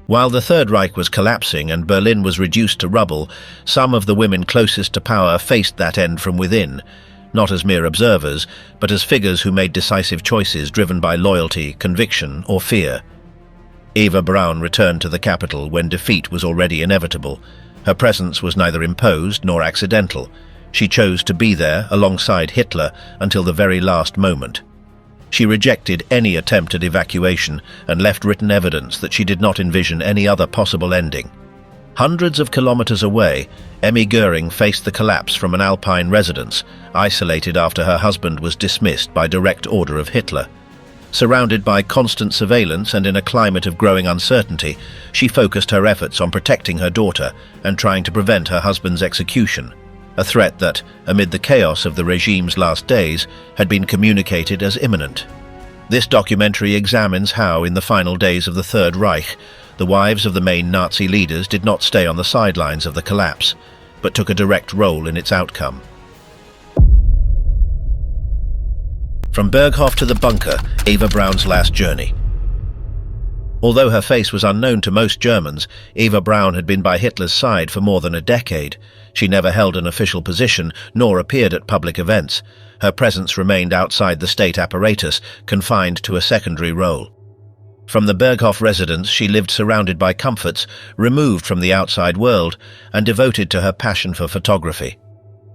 While the Third Reich was collapsing and Berlin was reduced to rubble, some of the women closest to power faced that end from within, not as mere observers, but as figures who made decisive choices driven by loyalty, conviction, or fear. Eva Braun returned to the capital when defeat was already inevitable. Her presence was neither imposed nor accidental. She chose to be there alongside Hitler until the very last moment. She rejected any attempt at evacuation and left written evidence that she did not envision any other possible ending. Hundreds of kilometers away, Emmy Göring faced the collapse from an Alpine residence, isolated after her husband was dismissed by direct order of Hitler. Surrounded by constant surveillance and in a climate of growing uncertainty, she focused her efforts on protecting her daughter and trying to prevent her husband's execution, a threat that, amid the chaos of the regime's last days, had been communicated as imminent. This documentary examines how, in the final days of the Third Reich, the wives of the main Nazi leaders did not stay on the sidelines of the collapse, but took a direct role in its outcome. From Berghof to the bunker, Eva Braun's last journey. Although her face was unknown to most Germans, Eva Braun had been by Hitler's side for more than a decade. She never held an official position, nor appeared at public events. Her presence remained outside the state apparatus, confined to a secondary role. From the Berghof residence, she lived surrounded by comforts, removed from the outside world, and devoted to her passion for photography.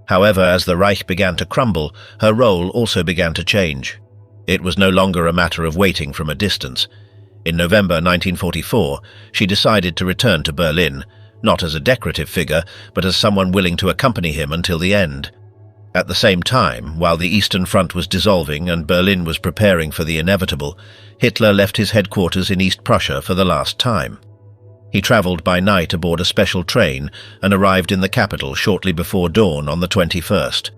However, as the Reich began to crumble, her role also began to change. It was no longer a matter of waiting from a distance. In November 1944, she decided to return to Berlin, not as a decorative figure, but as someone willing to accompany him until the end. At the same time, while the Eastern Front was dissolving and Berlin was preparing for the inevitable, Hitler left his headquarters in East Prussia for the last time. He traveled by night aboard a special train and arrived in the capital shortly before dawn on the 21st.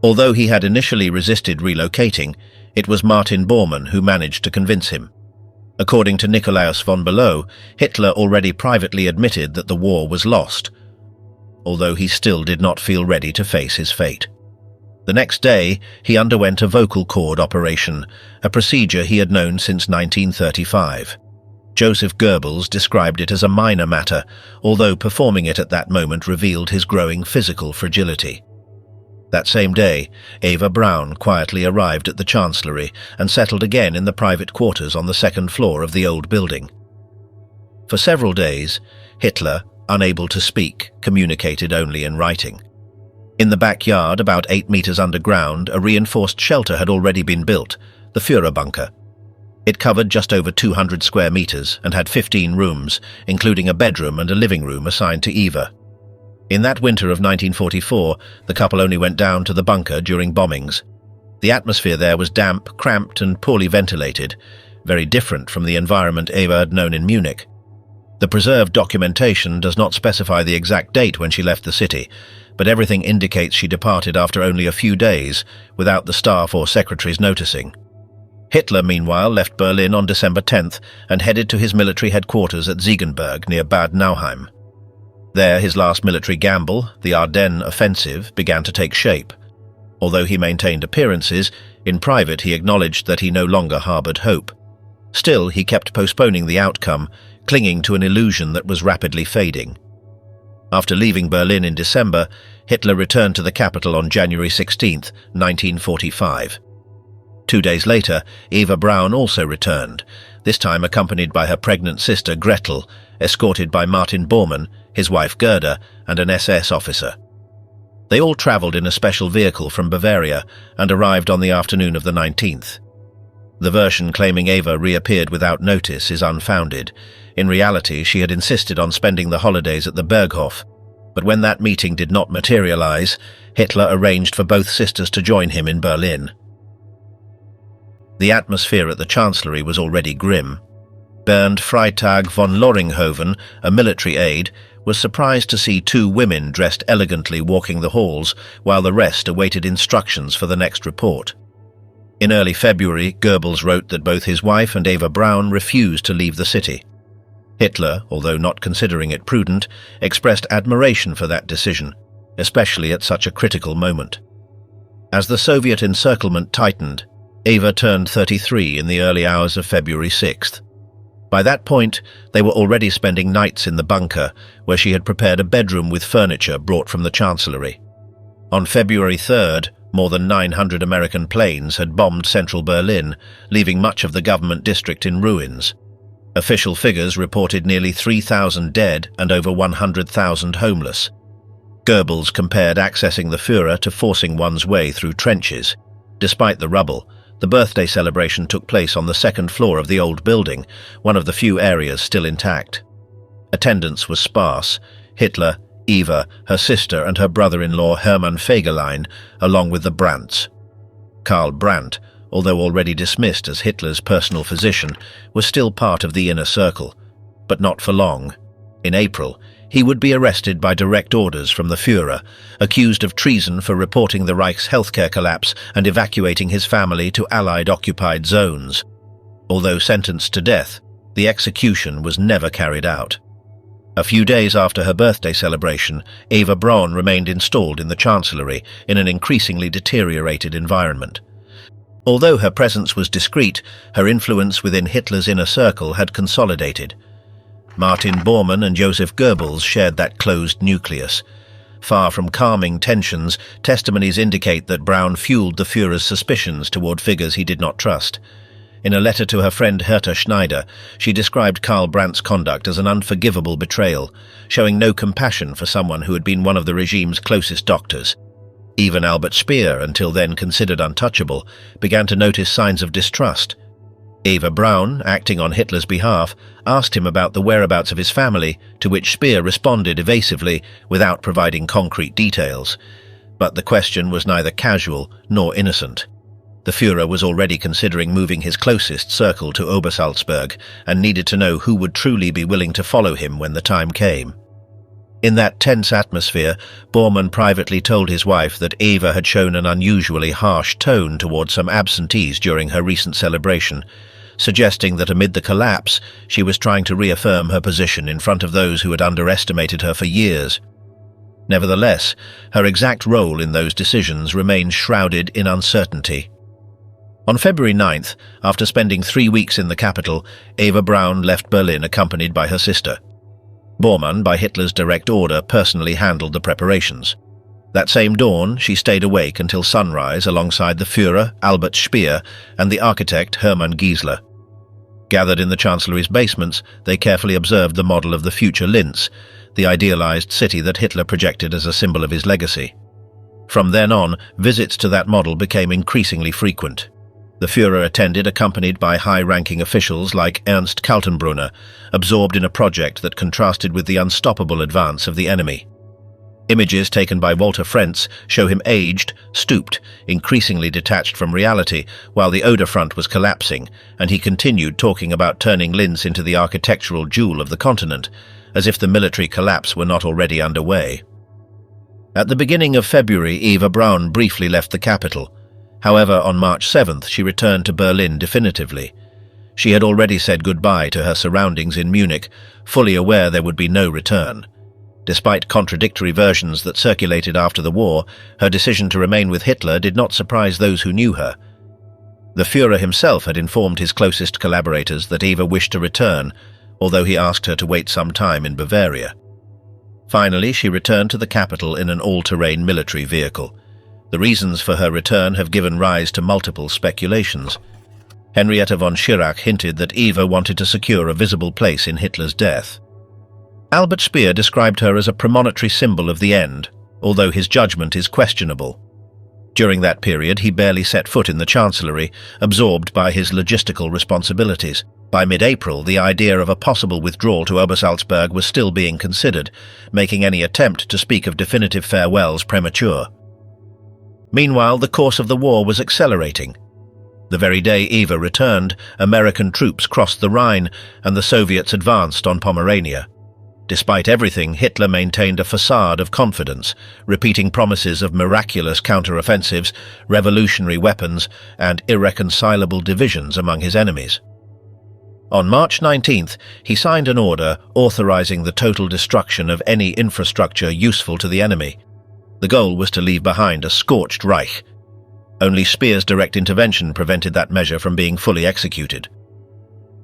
Although he had initially resisted relocating, it was Martin Bormann who managed to convince him. According to Nikolaus von Below, Hitler already privately admitted that the war was lost, although he still did not feel ready to face his fate. The next day, he underwent a vocal cord operation, a procedure he had known since 1935. Joseph Goebbels described it as a minor matter, although performing it at that moment revealed his growing physical fragility. That same day, Eva Braun quietly arrived at the Chancellery and settled again in the private quarters on the second floor of the old building. For several days, Hitler, unable to speak, communicated only in writing. In the backyard, about 8 meters underground, a reinforced shelter had already been built, the Führer bunker. It covered just over 200 square meters and had 15 rooms, including a bedroom and a living room assigned to Eva. In that winter of 1944, the couple only went down to the bunker during bombings. The atmosphere there was damp, cramped, and poorly ventilated, very different from the environment Eva had known in Munich. The preserved documentation does not specify the exact date when she left the city, but everything indicates she departed after only a few days, without the staff or secretaries noticing. Hitler, meanwhile, left Berlin on December 10th and headed to his military headquarters at Ziegenberg near Bad Nauheim. There, his last military gamble, the Ardennes offensive, began to take shape. Although he maintained appearances, in private he acknowledged that he no longer harbored hope. Still, he kept postponing the outcome, clinging to an illusion that was rapidly fading. After leaving Berlin in December, Hitler returned to the capital on January 16, 1945. 2 days later, Eva Braun also returned, this time accompanied by her pregnant sister Gretel, escorted by Martin Bormann, his wife Gerda, and an SS officer. They all traveled in a special vehicle from Bavaria and arrived on the afternoon of the 19th. The version claiming Eva reappeared without notice is unfounded. In reality, she had insisted on spending the holidays at the Berghof, but when that meeting did not materialize, Hitler arranged for both sisters to join him in Berlin. The atmosphere at the Chancellery was already grim. Bernd Freitag von Loringhoven, a military aide, was surprised to see 2 women dressed elegantly walking the halls while the rest awaited instructions for the next report. In early February, Goebbels wrote that both his wife and Eva Braun refused to leave the city. Hitler, although not considering it prudent, expressed admiration for that decision, especially at such a critical moment. As the Soviet encirclement tightened, Eva turned 33 in the early hours of February 6th. By that point, they were already spending nights in the bunker, where she had prepared a bedroom with furniture brought from the Chancellery. On February 3rd, more than 900 American planes had bombed central Berlin, leaving much of the government district in ruins. Official figures reported nearly 3,000 dead and over 100,000 homeless. Goebbels compared accessing the Führer to forcing one's way through trenches. Despite the rubble, the birthday celebration took place on the second floor of the old building, one of the few areas still intact. Attendance was sparse. Hitler, Eva, her sister and her brother-in-law Hermann Fegelein, along with the Brandts. Karl Brandt, although already dismissed as Hitler's personal physician, was still part of the inner circle, but not for long. In April, he would be arrested by direct orders from the Führer, accused of treason for reporting the Reich's healthcare collapse and evacuating his family to Allied-occupied zones. Although sentenced to death, the execution was never carried out. A few days after her birthday celebration, Eva Braun remained installed in the Chancellery in an increasingly deteriorated environment. Although her presence was discreet, her influence within Hitler's inner circle had consolidated. Martin Bormann and Joseph Goebbels shared that closed nucleus. Far from calming tensions, testimonies indicate that Braun fueled the Führer's suspicions toward figures he did not trust. In a letter to her friend Herta Schneider, she described Karl Brandt's conduct as an unforgivable betrayal, showing no compassion for someone who had been one of the regime's closest doctors. Even Albert Speer, until then considered untouchable, began to notice signs of distrust. Eva Braun, acting on Hitler's behalf, asked him about the whereabouts of his family, to which Speer responded evasively without providing concrete details. But the question was neither casual nor innocent. The Führer was already considering moving his closest circle to Obersalzberg and needed to know who would truly be willing to follow him when the time came. In that tense atmosphere, Bormann privately told his wife that Eva had shown an unusually harsh tone toward some absentees during her recent celebration, suggesting that amid the collapse, she was trying to reaffirm her position in front of those who had underestimated her for years. Nevertheless, her exact role in those decisions remained shrouded in uncertainty. On February 9th, after spending 3 weeks in the capital, Eva Braun left Berlin accompanied by her sister. Bormann, by Hitler's direct order, personally handled the preparations. That same dawn, she stayed awake until sunrise alongside the Führer, Albert Speer, and the architect Hermann Giesler. Gathered in the Chancellery's basements, they carefully observed the model of the future Linz, the idealized city that Hitler projected as a symbol of his legacy. From then on, visits to that model became increasingly frequent. The Führer attended accompanied by high-ranking officials like Ernst Kaltenbrunner, absorbed in a project that contrasted with the unstoppable advance of the enemy. Images taken by Walter Frentz show him aged, stooped, increasingly detached from reality, while the Oder front was collapsing, and he continued talking about turning Linz into the architectural jewel of the continent, as if the military collapse were not already underway. At the beginning of February, Eva Braun briefly left the capital. However, on March 7th, she returned to Berlin definitively. She had already said goodbye to her surroundings in Munich, fully aware there would be no return. Despite contradictory versions that circulated after the war, her decision to remain with Hitler did not surprise those who knew her. The Führer himself had informed his closest collaborators that Eva wished to return, although he asked her to wait some time in Bavaria. Finally, she returned to the capital in an all-terrain military vehicle. The reasons for her return have given rise to multiple speculations. Henrietta von Schirach hinted that Eva wanted to secure a visible place in Hitler's death. Albert Speer described her as a premonitory symbol of the end, although his judgment is questionable. During that period, he barely set foot in the Chancellery, absorbed by his logistical responsibilities. By mid-April, the idea of a possible withdrawal to Obersalzberg was still being considered, making any attempt to speak of definitive farewells premature. Meanwhile, the course of the war was accelerating. The very day Eva returned, American troops crossed the Rhine, and the Soviets advanced on Pomerania. Despite everything, Hitler maintained a facade of confidence, repeating promises of miraculous counter-offensives, revolutionary weapons, and irreconcilable divisions among his enemies. On March 19th, he signed an order authorizing the total destruction of any infrastructure useful to the enemy. The goal was to leave behind a scorched Reich. Only Speer's direct intervention prevented that measure from being fully executed.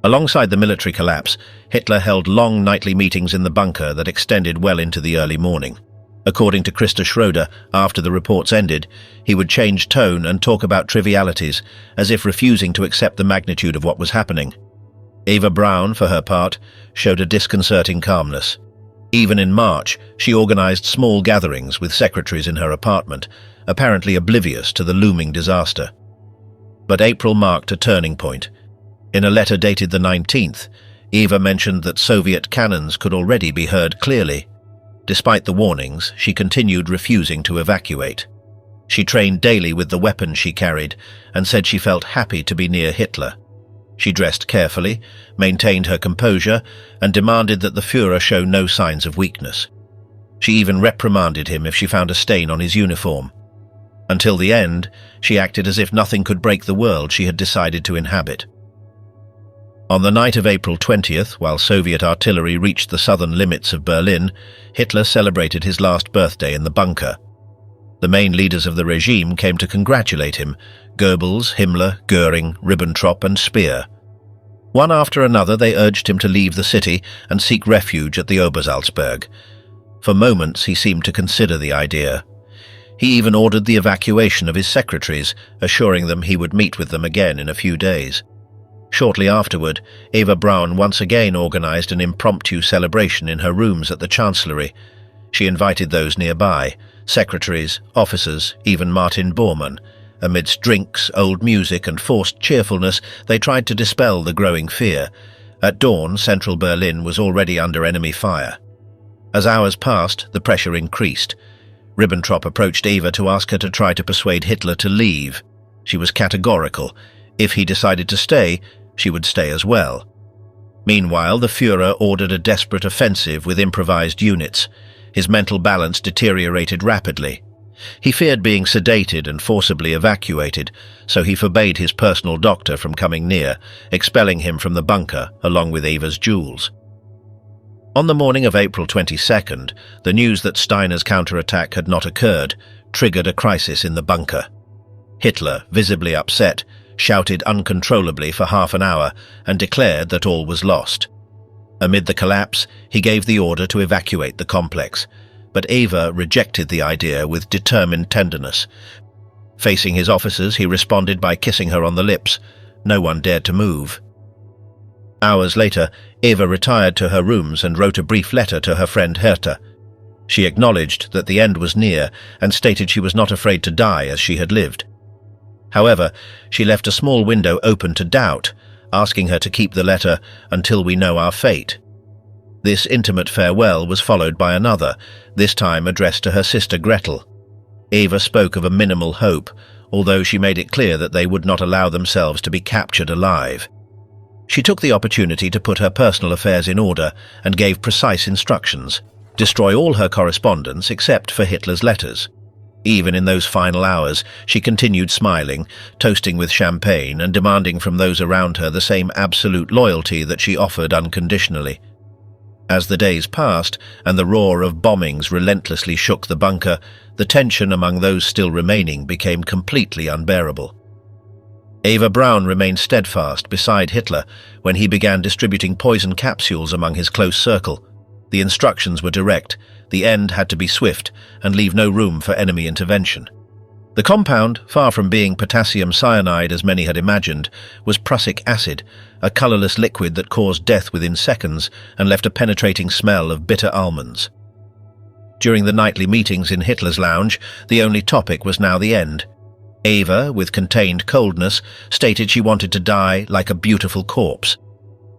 Alongside the military collapse, Hitler held long nightly meetings in the bunker that extended well into the early morning. According to Christa Schroeder, after the reports ended, he would change tone and talk about trivialities, as if refusing to accept the magnitude of what was happening. Eva Braun, for her part, showed a disconcerting calmness. Even in March, she organized small gatherings with secretaries in her apartment, apparently oblivious to the looming disaster. But April marked a turning point. In a letter dated the 19th, Eva mentioned that Soviet cannons could already be heard clearly. Despite the warnings, she continued refusing to evacuate. She trained daily with the weapons she carried and said she felt happy to be near Hitler. She dressed carefully, maintained her composure, and demanded that the Führer show no signs of weakness. She even reprimanded him if she found a stain on his uniform. Until the end, she acted as if nothing could break the world she had decided to inhabit. On the night of April 20th, while Soviet artillery reached the southern limits of Berlin, Hitler celebrated his last birthday in the bunker. The main leaders of the regime came to congratulate him: Goebbels, Himmler, Göring, Ribbentrop and Speer. One after another they urged him to leave the city and seek refuge at the Obersalzberg. For moments he seemed to consider the idea. He even ordered the evacuation of his secretaries, assuring them he would meet with them again in a few days. Shortly afterward, Eva Braun once again organized an impromptu celebration in her rooms at the Chancellery. She invited those nearby, secretaries, officers, even Martin Bormann. Amidst drinks, old music and forced cheerfulness, they tried to dispel the growing fear. At dawn, central Berlin was already under enemy fire. As hours passed, the pressure increased. Ribbentrop approached Eva to ask her to try to persuade Hitler to leave. She was categorical. If he decided to stay, she would stay as well. Meanwhile, the Führer ordered a desperate offensive with improvised units. His mental balance deteriorated rapidly. He feared being sedated and forcibly evacuated, so he forbade his personal doctor from coming near, expelling him from the bunker along with Eva's jewels. On the morning of April 22nd, the news that Steiner's counterattack had not occurred triggered a crisis in the bunker. Hitler, visibly upset, shouted uncontrollably for half an hour and declared that all was lost. Amid the collapse, he gave the order to evacuate the complex, but Eva rejected the idea with determined tenderness. Facing his officers, he responded by kissing her on the lips. No one dared to move. Hours later, Eva retired to her rooms and wrote a brief letter to her friend Hertha. She acknowledged that the end was near and stated she was not afraid to die as she had lived. However, she left a small window open to doubt, asking her to keep the letter until we know our fate. This intimate farewell was followed by another, this time addressed to her sister Gretel. Eva spoke of a minimal hope, although she made it clear that they would not allow themselves to be captured alive. She took the opportunity to put her personal affairs in order and gave precise instructions: destroy all her correspondence except for Hitler's letters. Even in those final hours, she continued smiling, toasting with champagne and demanding from those around her the same absolute loyalty that she offered unconditionally. As the days passed and the roar of bombings relentlessly shook the bunker, the tension among those still remaining became completely unbearable. Eva Braun remained steadfast beside Hitler when he began distributing poison capsules among his close circle. The instructions were direct: the end had to be swift and leave no room for enemy intervention. The compound, far from being potassium cyanide as many had imagined, was prussic acid, a colorless liquid that caused death within seconds and left a penetrating smell of bitter almonds. During the nightly meetings in Hitler's lounge, the only topic was now the end. Eva, with contained coldness, stated she wanted to die like a beautiful corpse.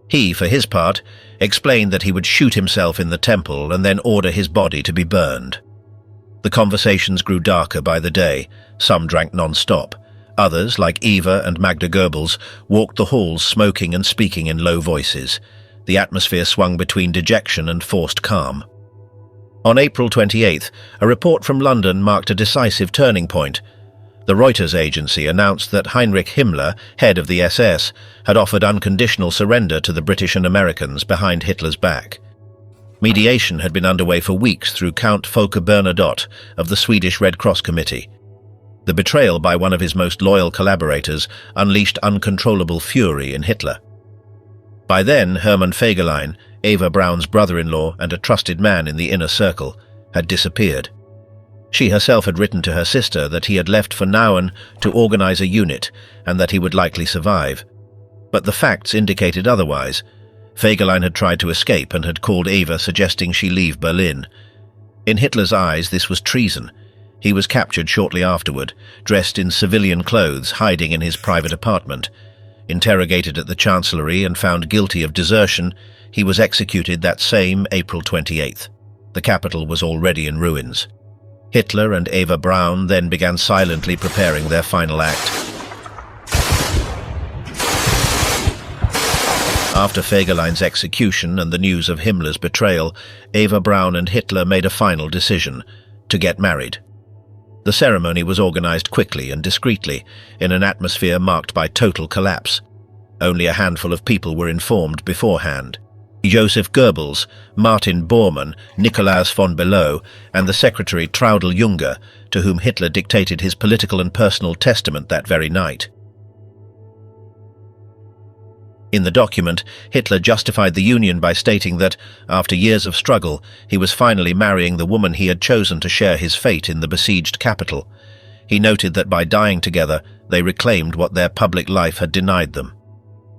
He, for his part, explained that he would shoot himself in the temple and then order his body to be burned. The conversations grew darker by the day. Some drank non-stop. Others, like Eva and Magda Goebbels, walked the halls smoking and speaking in low voices. The atmosphere swung between dejection and forced calm. On April 28th, a report from London marked a decisive turning point. The Reuters agency announced that Heinrich Himmler, head of the SS, had offered unconditional surrender to the British and Americans behind Hitler's back. Mediation had been underway for weeks through Count Folke Bernadotte of the Swedish Red Cross Committee. The betrayal by one of his most loyal collaborators unleashed uncontrollable fury in Hitler. By then, Hermann Fegelein, Eva Braun's brother-in-law and a trusted man in the inner circle, had disappeared. She herself had written to her sister that he had left for Nauen to organize a unit and that he would likely survive. But the facts indicated otherwise. Fegelein had tried to escape and had called Eva suggesting she leave Berlin. In Hitler's eyes, this was treason. He was captured shortly afterward, dressed in civilian clothes, hiding in his private apartment. Interrogated at the Chancellery and found guilty of desertion, he was executed that same April 28th. The capital was already in ruins. Hitler and Eva Braun then began silently preparing their final act. After Fegelein's execution and the news of Himmler's betrayal, Eva Braun and Hitler made a final decision: to get married. The ceremony was organized quickly and discreetly, in an atmosphere marked by total collapse. Only a handful of people were informed beforehand. Joseph Goebbels, Martin Bormann, Nikolaus von Below, and the secretary Traudl Juncker, to whom Hitler dictated his political and personal testament that very night. In the document, Hitler justified the union by stating that, after years of struggle, he was finally marrying the woman he had chosen to share his fate in the besieged capital. He noted that by dying together, they reclaimed what their public life had denied them.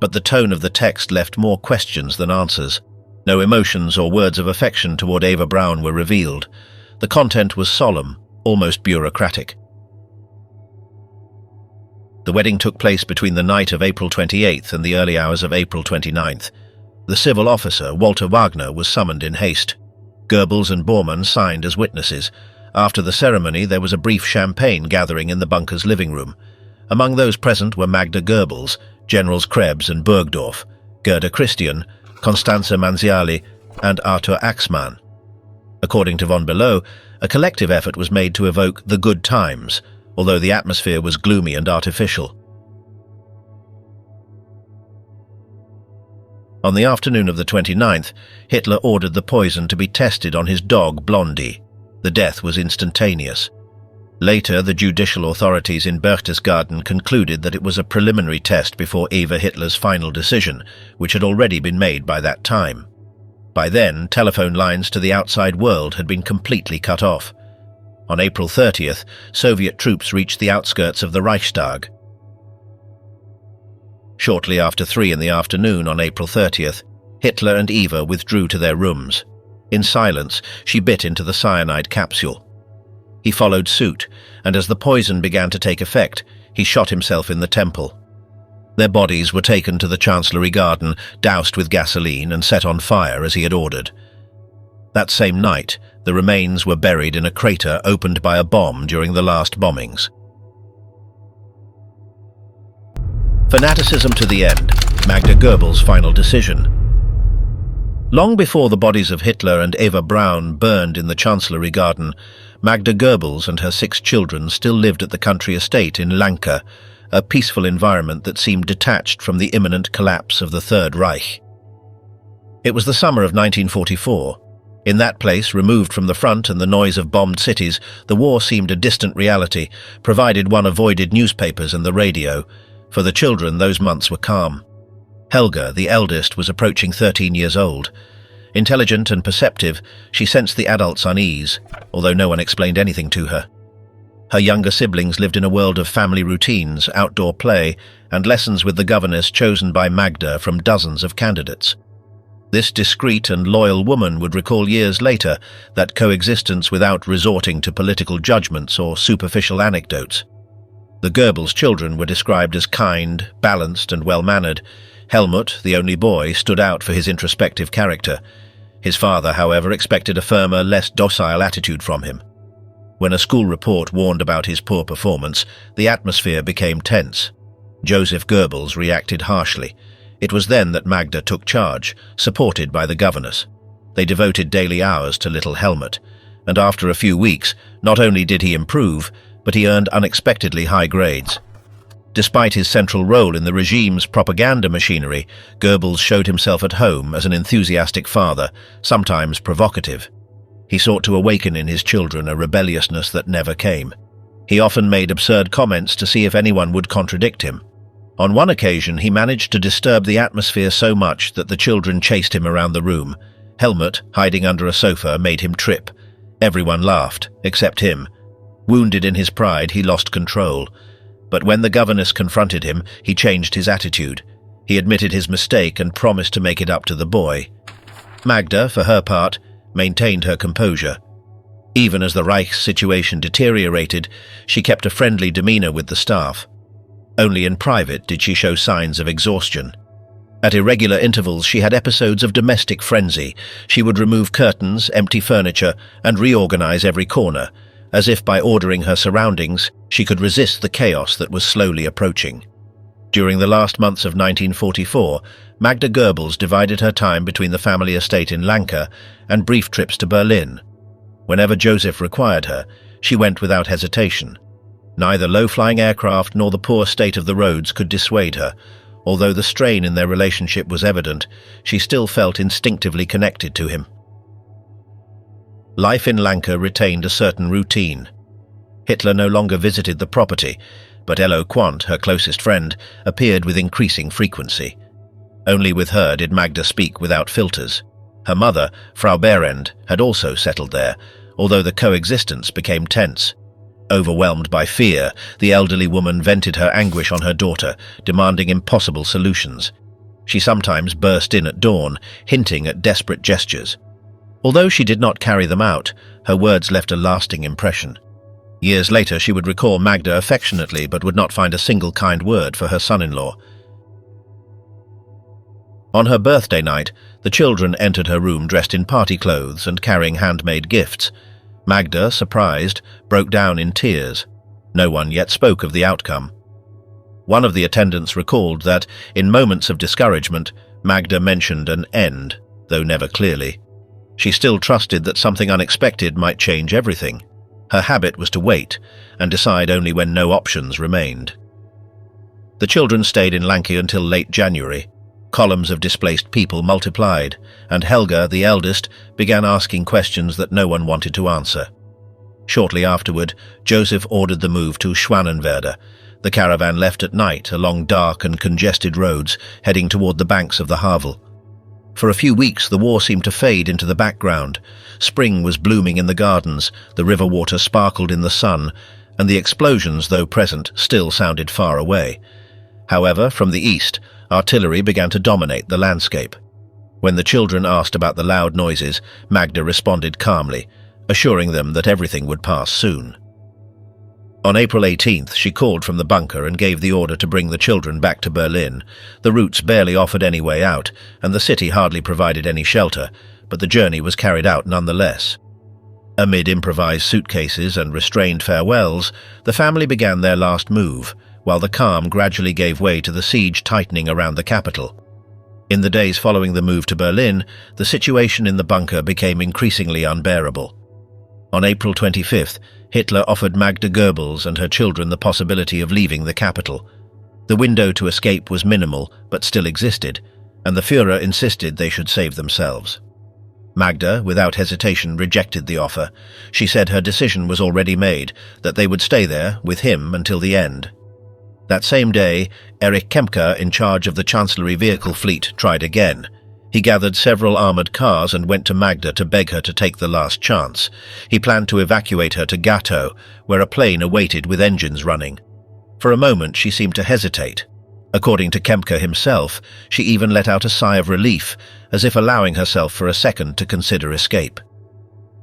But the tone of the text left more questions than answers. No emotions or words of affection toward Eva Braun were revealed. The content was solemn, almost bureaucratic. The wedding took place between the night of April 28th and the early hours of April 29th. The civil officer, Walter Wagner, was summoned in haste. Goebbels and Bormann signed as witnesses. After the ceremony, there was a brief champagne gathering in the bunker's living room. Among those present were Magda Goebbels, Generals Krebs and Burgdorf, Gerda Christian, Constanze Manziali, and Arthur Axmann. According to von Below, a collective effort was made to evoke the good times, although the atmosphere was gloomy and artificial. On the afternoon of the 29th, Hitler ordered the poison to be tested on his dog Blondie. The death was instantaneous. Later, the judicial authorities in Berchtesgaden concluded that it was a preliminary test before Eva Hitler's final decision, which had already been made by that time. By then, telephone lines to the outside world had been completely cut off. On April 30th, Soviet troops reached the outskirts of the Reichstag. Shortly after 3 in the afternoon on April 30th, Hitler and Eva withdrew to their rooms. In silence, she bit into the cyanide capsule. He followed suit, and as the poison began to take effect, he shot himself in the temple. Their bodies were taken to the Chancellery garden, doused with gasoline and set on fire as he had ordered. That same night, the remains were buried in a crater opened by a bomb during the last bombings. Fanaticism to the end, Magda Goebbels' final decision. Long before the bodies of Hitler and Eva Braun burned in the Chancellery garden, Magda Goebbels and her 6 children still lived at the country estate in Lanka, a peaceful environment that seemed detached from the imminent collapse of the Third Reich. It was the summer of 1944. In that place, removed from the front and the noise of bombed cities, the war seemed a distant reality, provided one avoided newspapers and the radio. For the children, those months were calm. Helga, the eldest, was approaching 13 years old. Intelligent and perceptive, she sensed the adults' unease, although no one explained anything to her. Her younger siblings lived in a world of family routines, outdoor play, and lessons with the governess chosen by Magda from dozens of candidates. This discreet and loyal woman would recall years later that coexistence without resorting to political judgments or superficial anecdotes. The Goebbels children were described as kind, balanced, and well-mannered. Helmut, the only boy, stood out for his introspective character. His father, however, expected a firmer, less docile attitude from him. When a school report warned about his poor performance, the atmosphere became tense. Joseph Goebbels reacted harshly. It was then that Magda took charge, supported by the governess. They devoted daily hours to little Helmut, and after a few weeks, not only did he improve, but he earned unexpectedly high grades. Despite his central role in the regime's propaganda machinery, Goebbels showed himself at home as an enthusiastic father, sometimes provocative. He sought to awaken in his children a rebelliousness that never came. He often made absurd comments to see if anyone would contradict him. On one occasion, he managed to disturb the atmosphere so much that the children chased him around the room. Helmut, hiding under a sofa, made him trip. Everyone laughed, except him. Wounded in his pride, he lost control. But when the governess confronted him, he changed his attitude. He admitted his mistake and promised to make it up to the boy. Magda, for her part, maintained her composure. Even as the Reich's situation deteriorated, she kept a friendly demeanor with the staff. Only in private did she show signs of exhaustion. At irregular intervals, she had episodes of domestic frenzy. She would remove curtains, empty furniture, and reorganize every corner, as if by ordering her surroundings, she could resist the chaos that was slowly approaching. During the last months of 1944, Magda Goebbels divided her time between the family estate in Lanka and brief trips to Berlin. Whenever Joseph required her, she went without hesitation. Neither low-flying aircraft nor the poor state of the roads could dissuade her. Although the strain in their relationship was evident, she still felt instinctively connected to him. Life in Lanka retained a certain routine. Hitler no longer visited the property, but Elo Quandt, her closest friend, appeared with increasing frequency. Only with her did Magda speak without filters. Her mother, Frau Behrendt, had also settled there, although the coexistence became tense. Overwhelmed by fear, the elderly woman vented her anguish on her daughter, demanding impossible solutions. She sometimes burst in at dawn, hinting at desperate gestures. Although she did not carry them out, her words left a lasting impression. Years later, she would recall Magda affectionately but would not find a single kind word for her son-in-law. On her birthday night, the children entered her room dressed in party clothes and carrying handmade gifts. Magda, surprised, broke down in tears. No one yet spoke of the outcome. One of the attendants recalled that, in moments of discouragement, Magda mentioned an end, though never clearly. She still trusted that something unexpected might change everything. Her habit was to wait and decide only when no options remained. The children stayed in Lanka until late January. Columns of displaced people multiplied, and Helga, the eldest, began asking questions that no one wanted to answer. Shortly afterward, Joseph ordered the move to Schwanenwerder. The caravan left at night along dark and congested roads, heading toward the banks of the Havel. For a few weeks, the war seemed to fade into the background. Spring was blooming in the gardens, the river water sparkled in the sun, and the explosions, though present, still sounded far away. However, from the east, artillery began to dominate the landscape. When the children asked about the loud noises, Magda responded calmly, assuring them that everything would pass soon. On April 18th, she called from the bunker and gave the order to bring the children back to Berlin. The routes barely offered any way out, and the city hardly provided any shelter, but the journey was carried out nonetheless. Amid improvised suitcases and restrained farewells, the family began their last move, while the calm gradually gave way to the siege tightening around the capital. In the days following the move to Berlin, the situation in the bunker became increasingly unbearable. On April 25th, Hitler offered Magda Goebbels and her children the possibility of leaving the capital. The window to escape was minimal, but still existed, and the Führer insisted they should save themselves. Magda, without hesitation, rejected the offer. She said her decision was already made, that they would stay there, with him, until the end. That same day, Erich Kempka, in charge of the Chancellery vehicle fleet, tried again. He gathered several armoured cars and went to Magda to beg her to take the last chance. He planned to evacuate her to Gatow, where a plane awaited with engines running. For a moment, she seemed to hesitate. According to Kempka himself, she even let out a sigh of relief, as if allowing herself for a second to consider escape.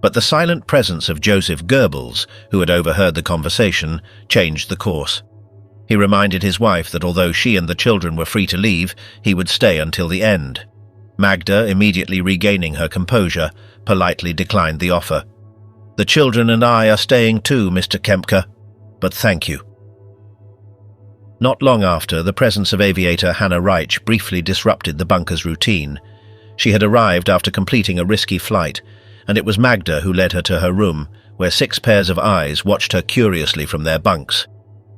But the silent presence of Joseph Goebbels, who had overheard the conversation, changed the course. He reminded his wife that although she and the children were free to leave, he would stay until the end. Magda, immediately regaining her composure, politely declined the offer. "The children and I are staying too, Mr. Kempka, but thank you." Not long after, the presence of aviator Hanna Reich briefly disrupted the bunker's routine. She had arrived after completing a risky flight, and it was Magda who led her to her room, where 6 pairs of eyes watched her curiously from their bunks.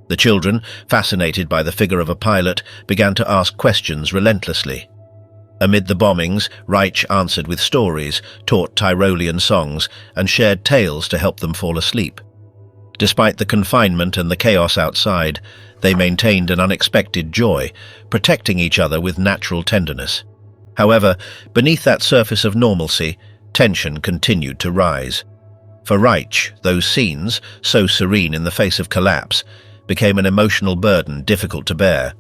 The children, fascinated by the figure of a pilot, began to ask questions relentlessly. Amid the bombings, Reich answered with stories, taught Tyrolean songs, and shared tales to help them fall asleep. Despite the confinement and the chaos outside, they maintained an unexpected joy, protecting each other with natural tenderness. However, beneath that surface of normalcy, tension continued to rise. For Reich, those scenes, so serene in the face of collapse, became an emotional burden difficult to bear.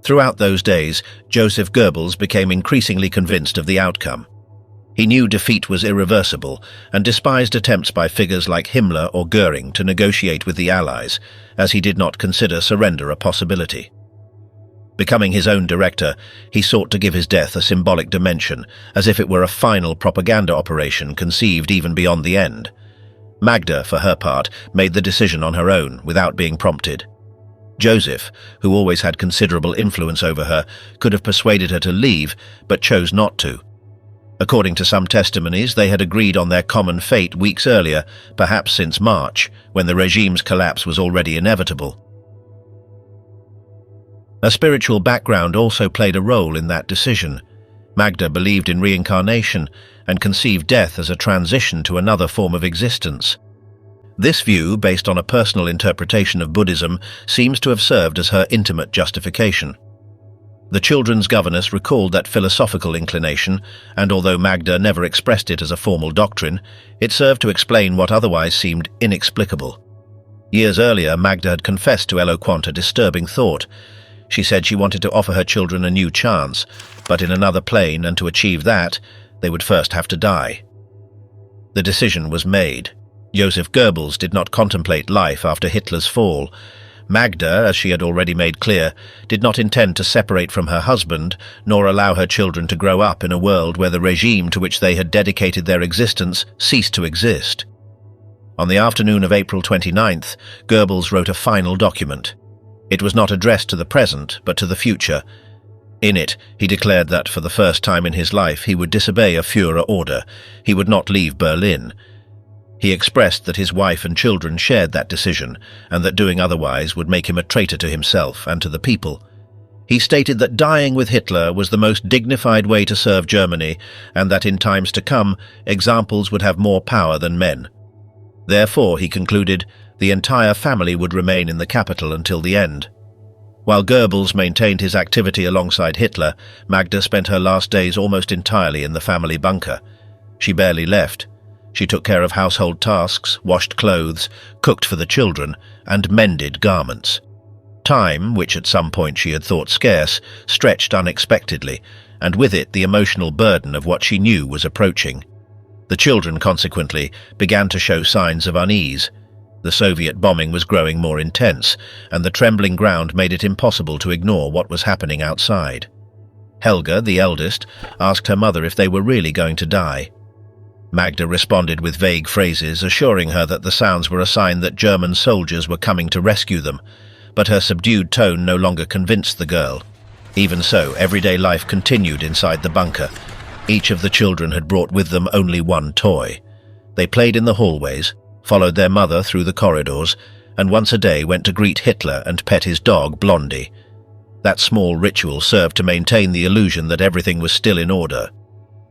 Throughout those days, Joseph Goebbels became increasingly convinced of the outcome. He knew defeat was irreversible and despised attempts by figures like Himmler or Göring to negotiate with the Allies, as he did not consider surrender a possibility. Becoming his own director, he sought to give his death a symbolic dimension, as if it were a final propaganda operation conceived even beyond the end. Magda, for her part, made the decision on her own, without being prompted. Joseph, who always had considerable influence over her, could have persuaded her to leave, but chose not to. According to some testimonies, they had agreed on their common fate weeks earlier, perhaps since March, when the regime's collapse was already inevitable. A spiritual background also played a role in that decision. Magda believed in reincarnation and conceived death as a transition to another form of existence. This view, based on a personal interpretation of Buddhism, seems to have served as her intimate justification. The children's governess recalled that philosophical inclination, and although Magda never expressed it as a formal doctrine, it served to explain what otherwise seemed inexplicable. Years earlier, Magda had confessed to Eloquent a disturbing thought. She said she wanted to offer her children a new chance, but in another plane, and to achieve that, they would first have to die. The decision was made. Joseph Goebbels did not contemplate life after Hitler's fall. Magda, as she had already made clear, did not intend to separate from her husband, nor allow her children to grow up in a world where the regime to which they had dedicated their existence ceased to exist. On the afternoon of April 29th, Goebbels wrote a final document. It was not addressed to the present, but to the future. In it, he declared that for the first time in his life he would disobey a Führer order. He would not leave Berlin. He expressed that his wife and children shared that decision, and that doing otherwise would make him a traitor to himself and to the people. He stated that dying with Hitler was the most dignified way to serve Germany, and that in times to come, examples would have more power than men. Therefore, he concluded, the entire family would remain in the capital until the end. While Goebbels maintained his activity alongside Hitler, Magda spent her last days almost entirely in the family bunker. She barely left. She took care of household tasks, washed clothes, cooked for the children, and mended garments. Time, which at some point she had thought scarce, stretched unexpectedly, and with it the emotional burden of what she knew was approaching. The children, consequently, began to show signs of unease. The Soviet bombing was growing more intense, and the trembling ground made it impossible to ignore what was happening outside. Helga, the eldest, asked her mother if they were really going to die. Magda responded with vague phrases, assuring her that the sounds were a sign that German soldiers were coming to rescue them, but her subdued tone no longer convinced the girl. Even so, everyday life continued inside the bunker. Each of the children had brought with them only one toy. They played in the hallways, followed their mother through the corridors, and once a day went to greet Hitler and pet his dog, Blondie. That small ritual served to maintain the illusion that everything was still in order.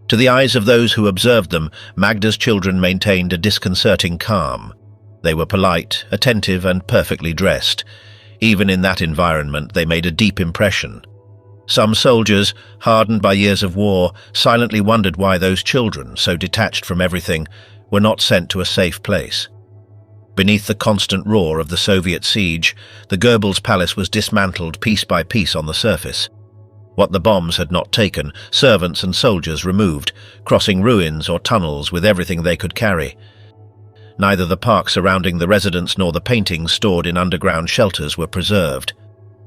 To the eyes of those who observed them, Magda's children maintained a disconcerting calm. They were polite, attentive, and perfectly dressed. Even in that environment, they made a deep impression. Some soldiers, hardened by years of war, silently wondered why those children, so detached from everything, were not sent to a safe place. Beneath the constant roar of the Soviet siege, the Goebbels palace was dismantled piece by piece on the surface. What the bombs had not taken, servants and soldiers removed, crossing ruins or tunnels with everything they could carry. Neither the park surrounding the residence nor the paintings stored in underground shelters were preserved.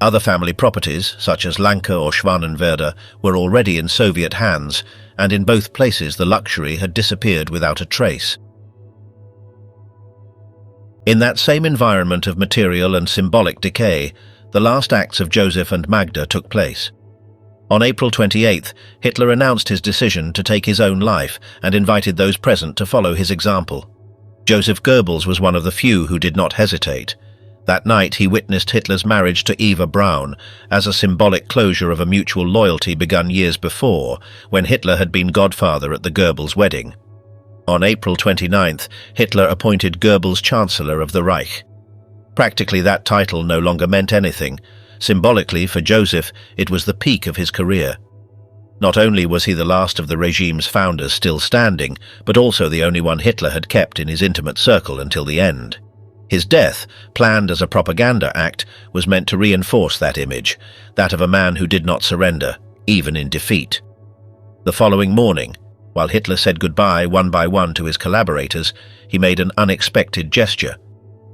Other family properties, such as Lanka or Schwanenwerder, were already in Soviet hands, and in both places the luxury had disappeared without a trace. In that same environment of material and symbolic decay, the last acts of Joseph and Magda took place. On April 28th, Hitler announced his decision to take his own life and invited those present to follow his example. Joseph Goebbels was one of the few who did not hesitate. That night he witnessed Hitler's marriage to Eva Braun as a symbolic closure of a mutual loyalty begun years before, when Hitler had been godfather at the Goebbels wedding. On April 29th, Hitler appointed Goebbels Chancellor of the Reich. Practically that title no longer meant anything. Symbolically, for Joseph, it was the peak of his career. Not only was he the last of the regime's founders still standing, but also the only one Hitler had kept in his intimate circle until the end. His death, planned as a propaganda act, was meant to reinforce that image, that of a man who did not surrender, even in defeat. The following morning, while Hitler said goodbye one by one to his collaborators, he made an unexpected gesture.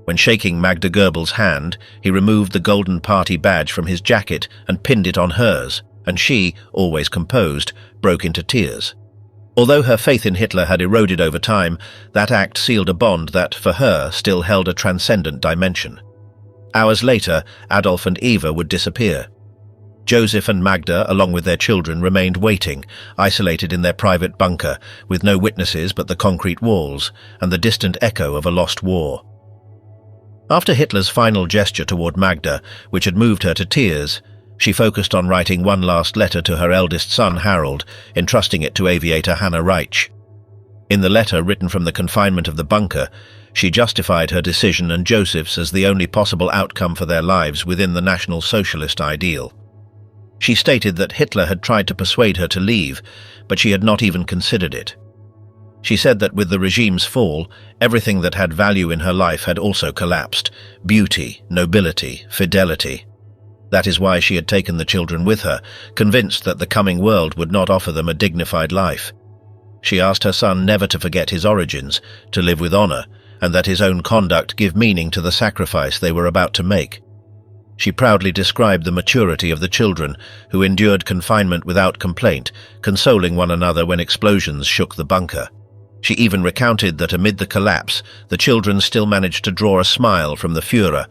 When shaking Magda Goebbels' hand, he removed the Golden Party badge from his jacket and pinned it on hers, and she, always composed, broke into tears. Although her faith in Hitler had eroded over time, that act sealed a bond that, for her, still held a transcendent dimension. Hours later, Adolf and Eva would disappear. Joseph and Magda, along with their children, remained waiting, isolated in their private bunker, with no witnesses but the concrete walls and the distant echo of a lost war. After Hitler's final gesture toward Magda, which had moved her to tears, she focused on writing one last letter to her eldest son, Harold, entrusting it to aviator Hannah Reich. In the letter, written from the confinement of the bunker, she justified her decision and Joseph's as the only possible outcome for their lives within the National Socialist ideal. She stated that Hitler had tried to persuade her to leave, but she had not even considered it. She said that with the regime's fall, everything that had value in her life had also collapsed: beauty, nobility, fidelity. That is why she had taken the children with her, convinced that the coming world would not offer them a dignified life. She asked her son never to forget his origins, to live with honor, and that his own conduct give meaning to the sacrifice they were about to make. She proudly described the maturity of the children, who endured confinement without complaint, consoling one another when explosions shook the bunker. She even recounted that amid the collapse, the children still managed to draw a smile from the Führer,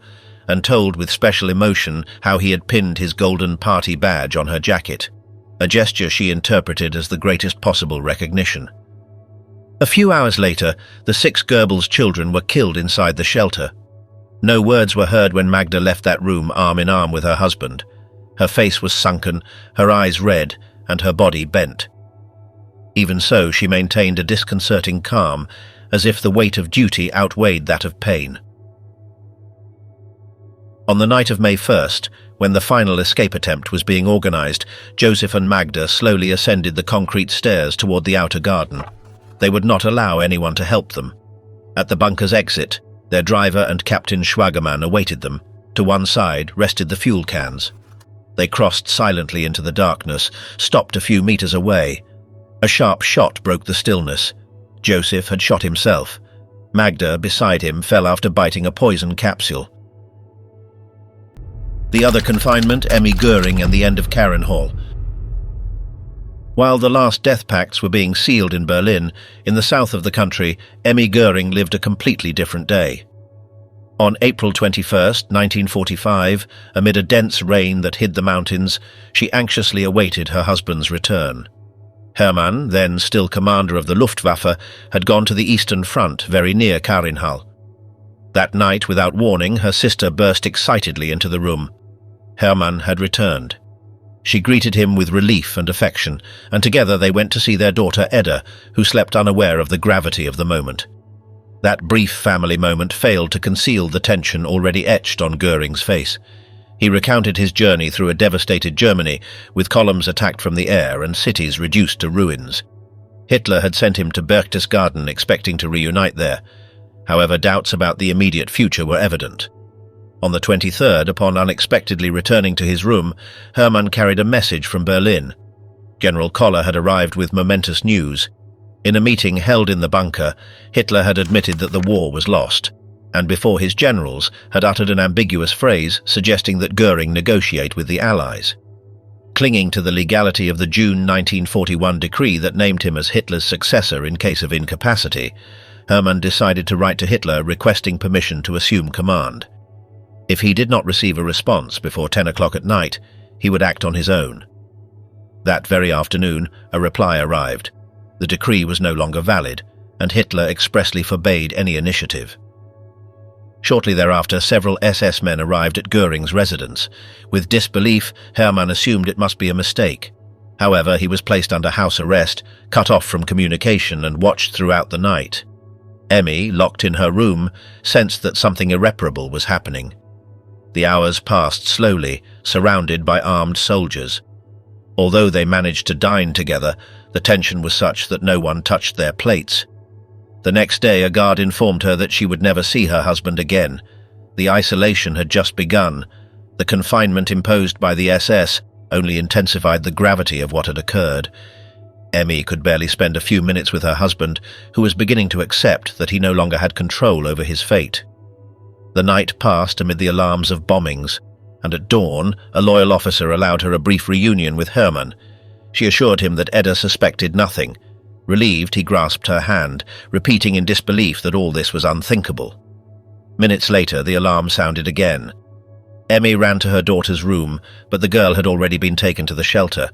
and told with special emotion how he had pinned his Golden Party badge on her jacket, a gesture she interpreted as the greatest possible recognition. A few hours later, the 6 Goebbels children were killed inside the shelter. No words were heard when Magda left that room arm in arm with her husband. Her face was sunken, her eyes red, and her body bent. Even so, she maintained a disconcerting calm, as if the weight of duty outweighed that of pain. On the night of May 1st, when the final escape attempt was being organized, Joseph and Magda slowly ascended the concrete stairs toward the outer garden. They would not allow anyone to help them. At the bunker's exit, their driver and Captain Schwagerman awaited them. To one side rested the fuel cans. They crossed silently into the darkness, stopped a few meters away. A sharp shot broke the stillness. Joseph had shot himself. Magda, beside him, fell after biting a poison capsule. The other confinement, Emmy Göring and the end of Hall. While the last death pacts were being sealed in Berlin, in the south of the country, Emmy Göring lived a completely different day. On April 21st, 1945, amid a dense rain that hid the mountains, she anxiously awaited her husband's return. Hermann, then still commander of the Luftwaffe, had gone to the Eastern Front, very near Hall. That night, without warning, her sister burst excitedly into the room. Hermann had returned. She greeted him with relief and affection, and together they went to see their daughter Edda, who slept unaware of the gravity of the moment. That brief family moment failed to conceal the tension already etched on Göring's face. He recounted his journey through a devastated Germany, with columns attacked from the air and cities reduced to ruins. Hitler had sent him to Berchtesgaden expecting to reunite there. However, doubts about the immediate future were evident. On the 23rd, upon unexpectedly returning to his room, Hermann carried a message from Berlin. General Koller had arrived with momentous news. In a meeting held in the bunker, Hitler had admitted that the war was lost, and before his generals had uttered an ambiguous phrase suggesting that Göring negotiate with the Allies. Clinging to the legality of the June 1941 decree that named him as Hitler's successor in case of incapacity, Hermann decided to write to Hitler requesting permission to assume command. If he did not receive a response before 10 o'clock at night, he would act on his own. That very afternoon, a reply arrived. The decree was no longer valid, and Hitler expressly forbade any initiative. Shortly thereafter, several SS men arrived at Göring's residence. With disbelief, Hermann assumed it must be a mistake. However, he was placed under house arrest, cut off from communication and watched throughout the night. Emmy, locked in her room, sensed that something irreparable was happening. The hours passed slowly, surrounded by armed soldiers. Although they managed to dine together, the tension was such that no one touched their plates. The next day, a guard informed her that she would never see her husband again. The isolation had just begun. The confinement imposed by the SS only intensified the gravity of what had occurred. Emmy could barely spend a few minutes with her husband, who was beginning to accept that he no longer had control over his fate. The night passed amid the alarms of bombings, and at dawn, a loyal officer allowed her a brief reunion with Hermann. She assured him that Edda suspected nothing. Relieved, he grasped her hand, repeating in disbelief that all this was unthinkable. Minutes later, the alarm sounded again. Emmy ran to her daughter's room, but the girl had already been taken to the shelter.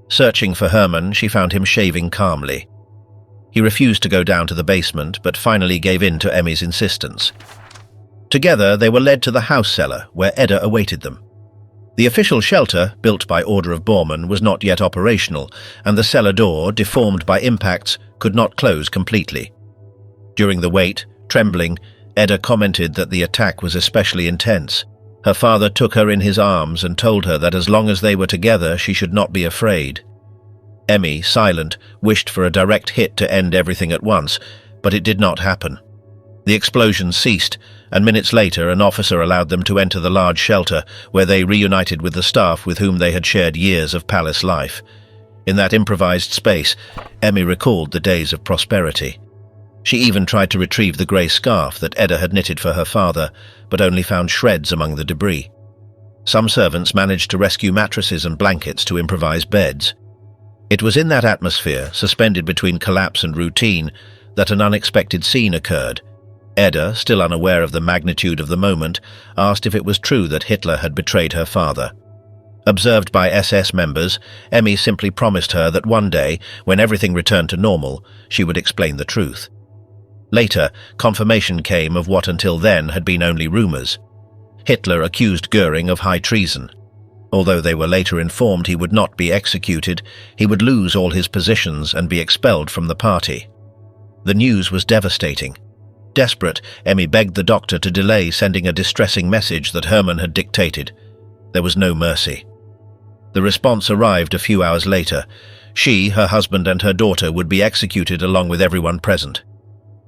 Searching for Hermann, she found him shaving calmly. He refused to go down to the basement, but finally gave in to Emmy's insistence. Together, they were led to the house cellar, where Edda awaited them. The official shelter, built by order of Bormann, was not yet operational, and the cellar door, deformed by impacts, could not close completely. During the wait, trembling, Edda commented that the attack was especially intense. Her father took her in his arms and told her that as long as they were together, she should not be afraid. Emmy, silent, wished for a direct hit to end everything at once, but it did not happen. The explosion ceased, and minutes later an officer allowed them to enter the large shelter, where they reunited with the staff with whom they had shared years of palace life. In that improvised space, Emmy recalled the days of prosperity. She even tried to retrieve the grey scarf that Edda had knitted for her father, but only found shreds among the debris. Some servants managed to rescue mattresses and blankets to improvise beds. It was in that atmosphere, suspended between collapse and routine, that an unexpected scene occurred. Edda, still unaware of the magnitude of the moment, asked if it was true that Hitler had betrayed her father. Observed by SS members, Emmy simply promised her that one day, when everything returned to normal, she would explain the truth. Later, confirmation came of what until then had been only rumors. Hitler accused Göring of high treason. Although they were later informed he would not be executed, he would lose all his positions and be expelled from the party. The news was devastating. Desperate, Emmy begged the doctor to delay sending a distressing message that Hermann had dictated. There was no mercy. The response arrived a few hours later. She, her husband and her daughter would be executed along with everyone present.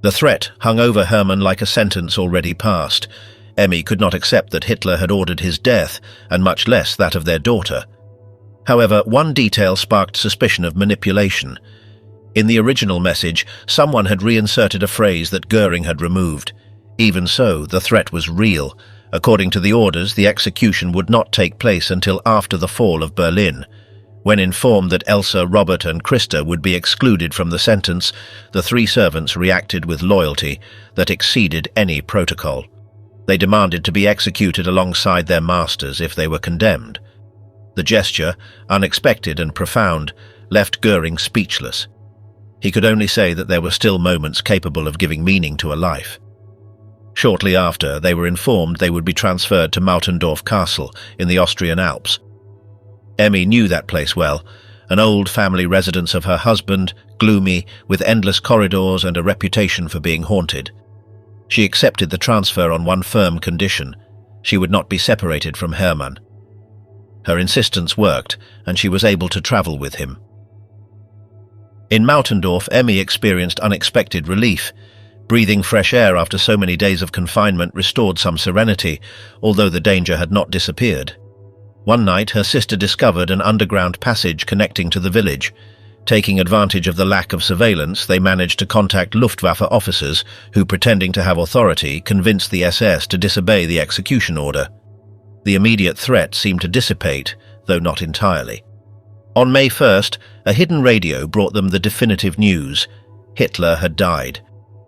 The threat hung over Hermann like a sentence already passed. Emmy could not accept that Hitler had ordered his death, and much less that of their daughter. However, one detail sparked suspicion of manipulation. In the original message, someone had reinserted a phrase that Göring had removed. Even so, the threat was real. According to the orders, the execution would not take place until after the fall of Berlin. When informed that Elsa, Robert and Christa would be excluded from the sentence, the three servants reacted with loyalty that exceeded any protocol. They demanded to be executed alongside their masters if they were condemned. The gesture, unexpected and profound, left Göring speechless. He could only say that there were still moments capable of giving meaning to a life. Shortly after, they were informed they would be transferred to Mautendorf Castle in the Austrian Alps. Emmy knew that place well, an old family residence of her husband, gloomy, with endless corridors and a reputation for being haunted. She accepted the transfer on one firm condition: she would not be separated from Hermann. Her insistence worked, and she was able to travel with him. In Mautendorf, Emmy experienced unexpected relief. Breathing fresh air after so many days of confinement restored some serenity, although the danger had not disappeared. One night, her sister discovered an underground passage connecting to the village. Taking advantage of the lack of surveillance, they managed to contact Luftwaffe officers who, pretending to have authority, convinced the SS to disobey the execution order. The immediate threat seemed to dissipate, though not entirely. On May 1st, a hidden radio brought them the definitive news: Hitler had died.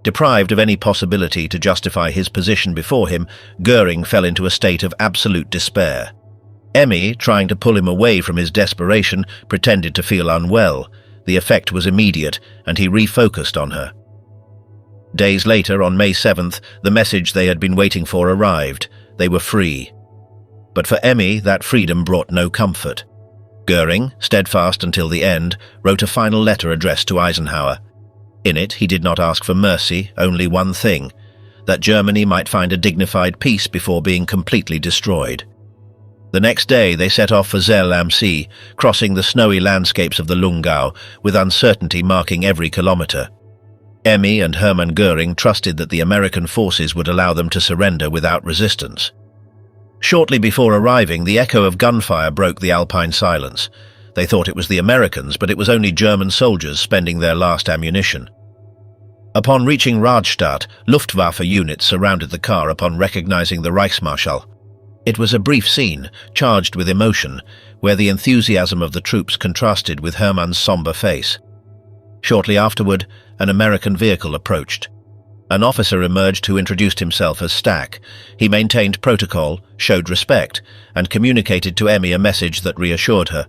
Deprived of any possibility to justify his position before him, Göring fell into a state of absolute despair. Emmy, trying to pull him away from his desperation, pretended to feel unwell. The effect was immediate, and he refocused on her. Days later, on May 7th, the message they had been waiting for arrived. They were free. But for Emmy, that freedom brought no comfort. Göring, steadfast until the end, wrote a final letter addressed to Eisenhower. In it, he did not ask for mercy, only one thing: that Germany might find a dignified peace before being completely destroyed. The next day they set off for Zell am See, crossing the snowy landscapes of the Lungau, with uncertainty marking every kilometre. Emmy and Hermann Göring trusted that the American forces would allow them to surrender without resistance. Shortly before arriving, the echo of gunfire broke the Alpine silence. They thought it was the Americans, but it was only German soldiers spending their last ammunition. Upon reaching Rastatt, Luftwaffe units surrounded the car upon recognizing the Reichsmarschall. It was a brief scene, charged with emotion, where the enthusiasm of the troops contrasted with Hermann's somber face. Shortly afterward, an American vehicle approached. An officer emerged who introduced himself as Stack. He maintained protocol, showed respect, and communicated to Emmy a message that reassured her.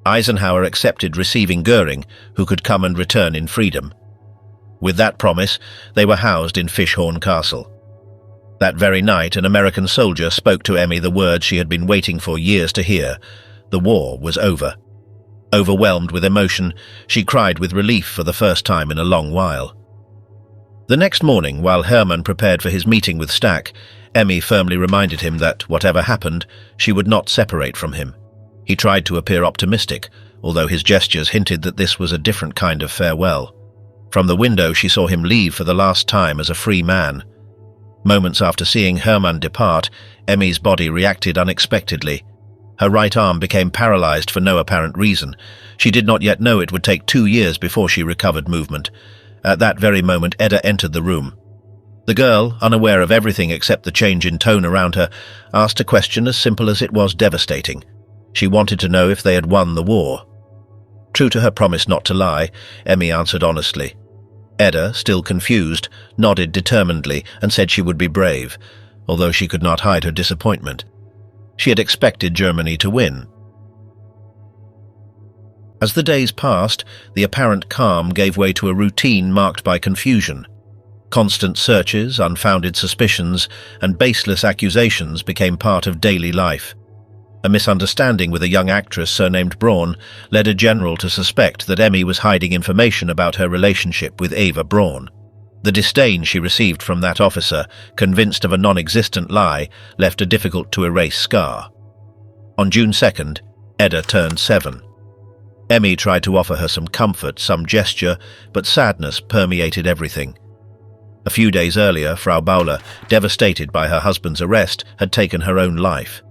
Eisenhower accepted receiving Göring, who could come and return in freedom. With that promise, they were housed in Fishhorn Castle. That very night, an American soldier spoke to Emmy the words she had been waiting for years to hear. The war was over. Overwhelmed with emotion, she cried with relief for the first time in a long while. The next morning, while Hermann prepared for his meeting with Stack, Emmy firmly reminded him that, whatever happened, she would not separate from him. He tried to appear optimistic, although his gestures hinted that this was a different kind of farewell. From the window, she saw him leave for the last time as a free man. Moments after seeing Hermann depart, Emmy's body reacted unexpectedly. Her right arm became paralyzed for no apparent reason. She did not yet know it would take 2 years before she recovered movement. At that very moment, Edda entered the room. The girl, unaware of everything except the change in tone around her, asked a question as simple as it was devastating. She wanted to know if they had won the war. True to her promise not to lie, Emmy answered honestly. Edda, still confused, nodded determinedly and said she would be brave, although she could not hide her disappointment. She had expected Germany to win. As the days passed, the apparent calm gave way to a routine marked by confusion. Constant searches, unfounded suspicions, and baseless accusations became part of daily life. A misunderstanding with a young actress surnamed Braun led a general to suspect that Emmy was hiding information about her relationship with Eva Braun. The disdain she received from that officer, convinced of a non-existent lie, left a difficult-to-erase scar. On June 2nd, Edda turned 7. Emmy tried to offer her some comfort, some gesture, but sadness permeated everything. A few days earlier, Frau Bauer, devastated by her husband's arrest, had taken her own life.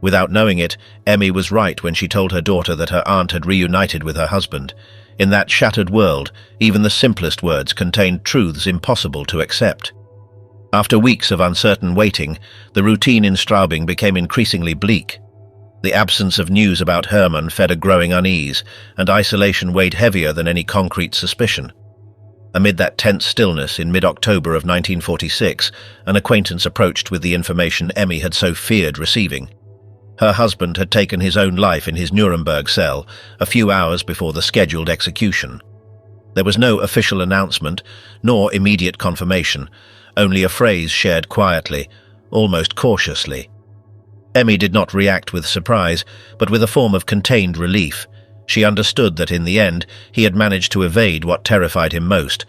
Without knowing it, Emmy was right when she told her daughter that her aunt had reunited with her husband. In that shattered world, even the simplest words contained truths impossible to accept. After weeks of uncertain waiting, the routine in Straubing became increasingly bleak. The absence of news about Hermann fed a growing unease, and isolation weighed heavier than any concrete suspicion. Amid that tense stillness, in mid-October of 1946, an acquaintance approached with the information Emmy had so feared receiving. Her husband had taken his own life in his Nuremberg cell, a few hours before the scheduled execution. There was no official announcement, nor immediate confirmation, only a phrase shared quietly, almost cautiously. Emmy did not react with surprise, but with a form of contained relief. She understood that in the end, he had managed to evade what terrified him most,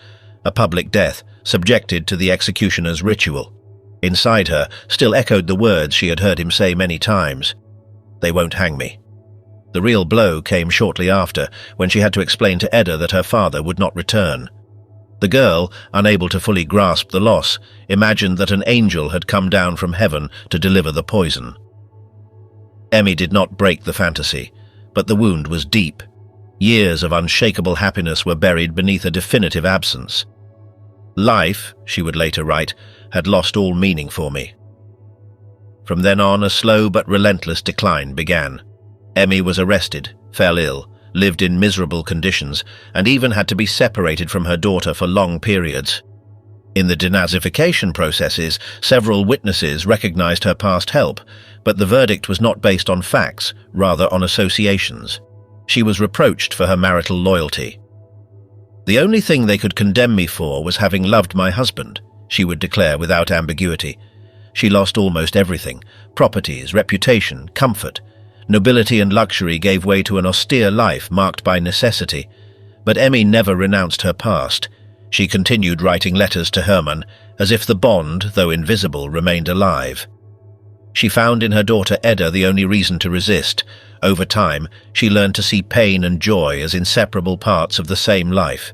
a public death, subjected to the executioner's ritual. Inside her still echoed the words she had heard him say many times. "They won't hang me." The real blow came shortly after, when she had to explain to Edda that her father would not return. The girl, unable to fully grasp the loss, imagined that an angel had come down from heaven to deliver the poison. Emmy did not break the fantasy, but the wound was deep. Years of unshakable happiness were buried beneath a definitive absence. "Life," she would later write, "had lost all meaning for me." From then on, a slow but relentless decline began. Emmy was arrested, fell ill, lived in miserable conditions, and even had to be separated from her daughter for long periods. In the denazification processes, several witnesses recognized her past help, but the verdict was not based on facts, rather on associations. She was reproached for her marital loyalty. "The only thing they could condemn me for was having loved my husband," she would declare without ambiguity. She lost almost everything: properties, reputation, comfort. Nobility and luxury gave way to an austere life marked by necessity. But Emmy never renounced her past. She continued writing letters to Hermann, as if the bond, though invisible, remained alive. She found in her daughter Edda the only reason to resist. Over time, she learned to see pain and joy as inseparable parts of the same life.